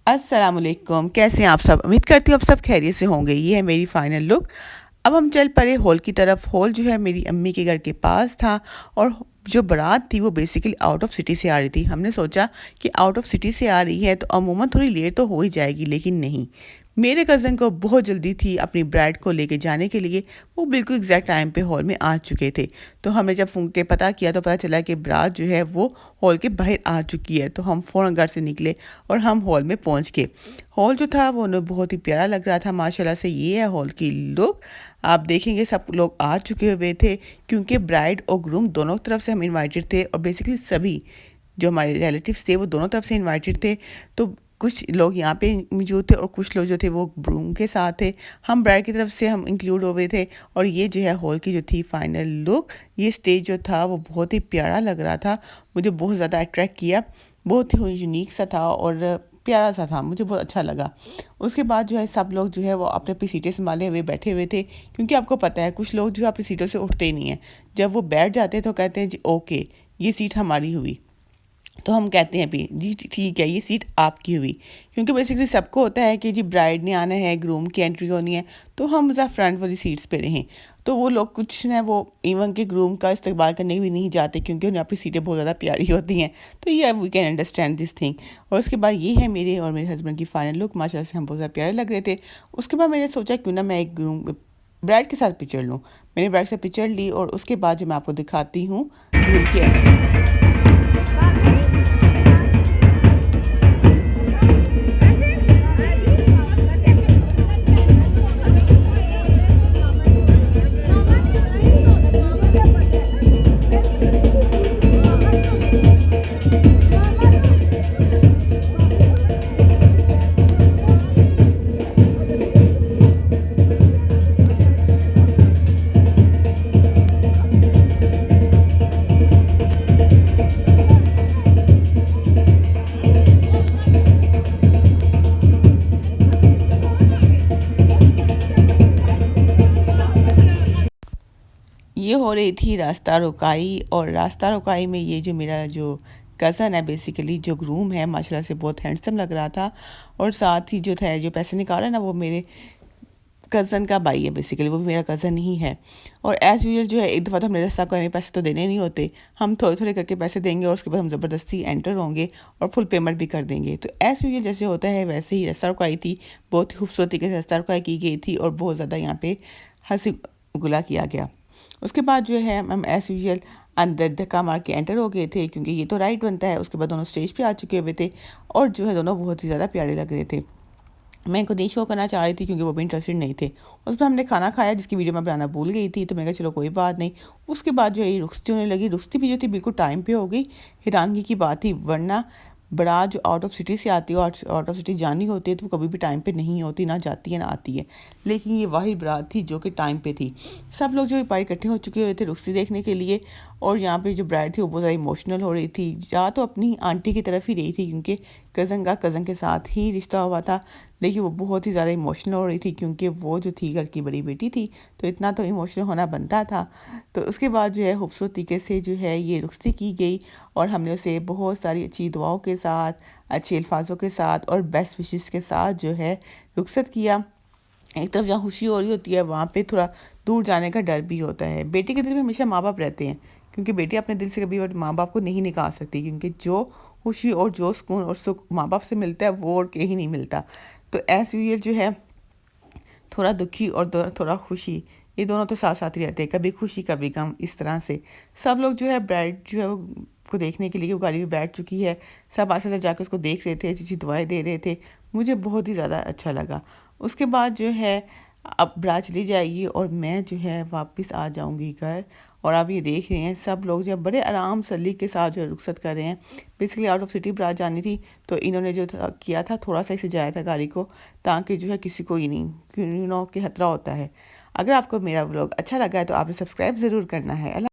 अस्सलामुअलैकुम, कैसे हैं आप सब? उम्मीद करती हूँ आप सब खैरियत से होंगे। ये है मेरी फाइनल लुक। अब हम चल पड़े हॉल की तरफ। हॉल जो है मेरी अम्मी के घर के पास था और जो बारात थी वो बेसिकली आउट ऑफ सिटी से आ रही थी। हमने सोचा कि आउट ऑफ सिटी से आ रही है तो अमूमन थोड़ी लेट तो हो ही जाएगी, लेकिन नहीं, मेरे कज़न को बहुत जल्दी थी अपनी ब्राइड को लेके जाने के लिए। वो बिल्कुल एग्जैक्ट टाइम पे हॉल में आ चुके थे। तो हमने जब फ़ोन के पता किया तो पता चला कि बारात जो है वो हॉल के बाहर आ चुकी है। तो हम फ़ौरन घर से निकले और हम हॉल में पहुंच गए। हॉल जो था वो उन्हें बहुत ही प्यारा लग रहा था माशाल्लाह से। ये है हॉल की लुक। आप देखेंगे सब लोग आ चुके हुए थे क्योंकि ब्राइड और ग्रूम दोनों तरफ से हम इनवाइटेड थे और बेसिकली सभी जो हमारे रिलेटिव्स थे वो दोनों तरफ से इनवाइटेड थे। तो कुछ लोग यहाँ पे मौजूद थे और कुछ लोग जो थे वो ग्रूम के साथ थे। हम ब्राइड की तरफ से हम इंक्लूड हो गए थे। और ये जो है हॉल की जो थी फाइनल लुक, ये स्टेज जो था वो बहुत ही प्यारा लग रहा था। मुझे बहुत ज़्यादा अट्रैक्ट किया। बहुत ही यूनिक सा था और प्यारा सा था, मुझे बहुत अच्छा लगा। उसके बाद जो है सब लोग जो है वो अपने अपनी सीटें संभाले हुए बैठे हुए थे क्योंकि आपको पता है कुछ लोग जो है अपनी सीटों से उठते ही नहीं हैं। जब वो बैठ जाते हैं तो कहते हैं जी ओके, ये सीट हमारी हुई। तो हम कहते हैं भी जी ठीक है, ये सीट आपकी हुई। क्योंकि बेसिकली सबको होता है कि जी ब्राइड ने आना है, ग्रूम की एंट्री होनी है, तो हम ज़रा फ्रंट वाली सीट्स पे रहें। तो वो लोग कुछ ना वो इवन के ग्रूम का इस्तेमाल करने भी नहीं जाते क्योंकि उन्हें अपनी सीटें बहुत ज़्यादा प्यारी होती हैं। तो ये we can understand this thing. और उसके बाद ये है मेरे और मेरे हस्बैंड की फाइनल लुक। माशाल्लाह से हम बहुत ज़्यादा प्यारे लग रहे थे। उसके बाद मैंने सोचा क्यों ना मैं एक ग्रूम ब्राइड के साथ पिक्चर लूँ। मैंने ब्राइड से पिक्चर ली और उसके बाद जो मैं आपको दिखाती हूँ ग्रूम की एंट्री। ये हो रही थी रास्ता रुकाई और रास्ता रुकाई में ये जो मेरा जो कज़न है बेसिकली जो ग्रूम है माशाल्लाह से बहुत हैंडसम लग रहा था। और साथ ही जो था जो पैसे निकाला ना वो मेरे कज़न का भाई है, बेसिकली वो भी मेरा कज़न ही है। और एज़ यूजुअल जो है एक दफ़ा तो हमने रस्सा को हमें पैसे तो देने नहीं होते, हम थोड़े थोड़े करके पैसे देंगे और उसके बाद हम ज़बरदस्ती एंटर होंगे और फुल पेमेंट भी कर देंगे। तो एज़ यूजुअल जैसे होता है वैसे ही रस्सा रुकाई थी। बहुत ही खूबसूरती के रस्सा रुकाई की गई थी और बहुत ज़्यादा यहाँ पे हंसी गुला किया गया। उसके बाद जो है हम एज़ यूजुअल अंदर धक्का मार के एंटर हो गए थे क्योंकि ये तो राइट बनता है। उसके बाद दोनों स्टेज पे आ चुके हुए थे और जो है दोनों बहुत ही ज़्यादा प्यारे लग रहे थे। मैं इनको नहीं शो करना चाह रही थी क्योंकि वो भी इंटरेस्टेड नहीं थे। उसमें हमने खाना खाया जिसकी वीडियो मैं बनाना भूल गई थी, तो मैंने कहा चलो कोई बात नहीं। उसके बाद जो है ये रुखसती होने लगी। रुखसती भी जो थी बिल्कुल टाइम पे हो गई। हैरानगी की बात थी, वरना बारात जो आउट ऑफ सिटी से आती है और आउट ऑफ सिटी जानी होती है तो वो कभी भी टाइम पे नहीं होती, ना जाती है ना आती है। लेकिन ये वाहिद बारात थी जो कि टाइम पे थी। सब लोग जो पारी इकट्ठे हो चुके हुए थे रुखसती देखने के लिए। और यहाँ पे जो ब्राइड थी वो बहुत ज़्यादा इमोशनल हो रही थी। जा तो अपनी आंटी की तरफ ही रही थी क्योंकि कज़न के साथ ही रिश्ता हुआ था। लेकिन वो बहुत ही ज़्यादा इमोशनल हो रही थी क्योंकि वो जो थी घर की बड़ी बेटी थी, तो इतना तो इमोशनल होना बनता था। तो उसके बाद जो है खूबसूरत तरीके से जो है ये रुखसती की गई और हमने उसे बहुत सारी अच्छी दुआओं के साथ, अच्छे अल्फाजों के साथ और बेस्ट विशेस के साथ जो है रुखसत किया। एक तरफ जहाँ खुशी हो रही होती है वहाँ पे थोड़ा दूर जाने का डर भी होता है। बेटी के दिल में हमेशा माँ बाप रहते हैं क्योंकि बेटी अपने दिल से कभी माँ बाप को नहीं निकाल सकती क्योंकि जो खुशी और जो सुकून और सुख माँ बाप से मिलता है वो और कहीं नहीं मिलता। तो ऐसे ये जो है थोड़ा दुखी और थोड़ा खुशी, ये दोनों तो साथ साथ ही रहते हैं, कभी खुशी कभी गम, इस तरह से। सब लोग जो है ब्राइड जो है को देखने के लिए वो गाड़ी में बैठ चुकी है। सब आस्ते आस्ते जाकर उसको देख रहे थे, अच्छी अच्छी दुआएं दे रहे थे। मुझे बहुत ही ज़्यादा अच्छा लगा। उसके बाद जो है अब बारात चली जाएगी और मैं जो है वापस आ जाऊंगी घर। और आप ये देख रहे हैं सब लोग जो है बड़े आराम सलीके के साथ जो है रुखसत कर रहे हैं। बेसिकली आउट ऑफ सिटी बारात जानी थी तो इन्होंने जो किया था थोड़ा सा ही सजाया था गाड़ी को ताकि जो है किसी को ही नहीं कि खतरा होता है। अगर आपको मेरा व्लॉग अच्छा लगा है तो आपने सब्सक्राइब ज़रूर करना है।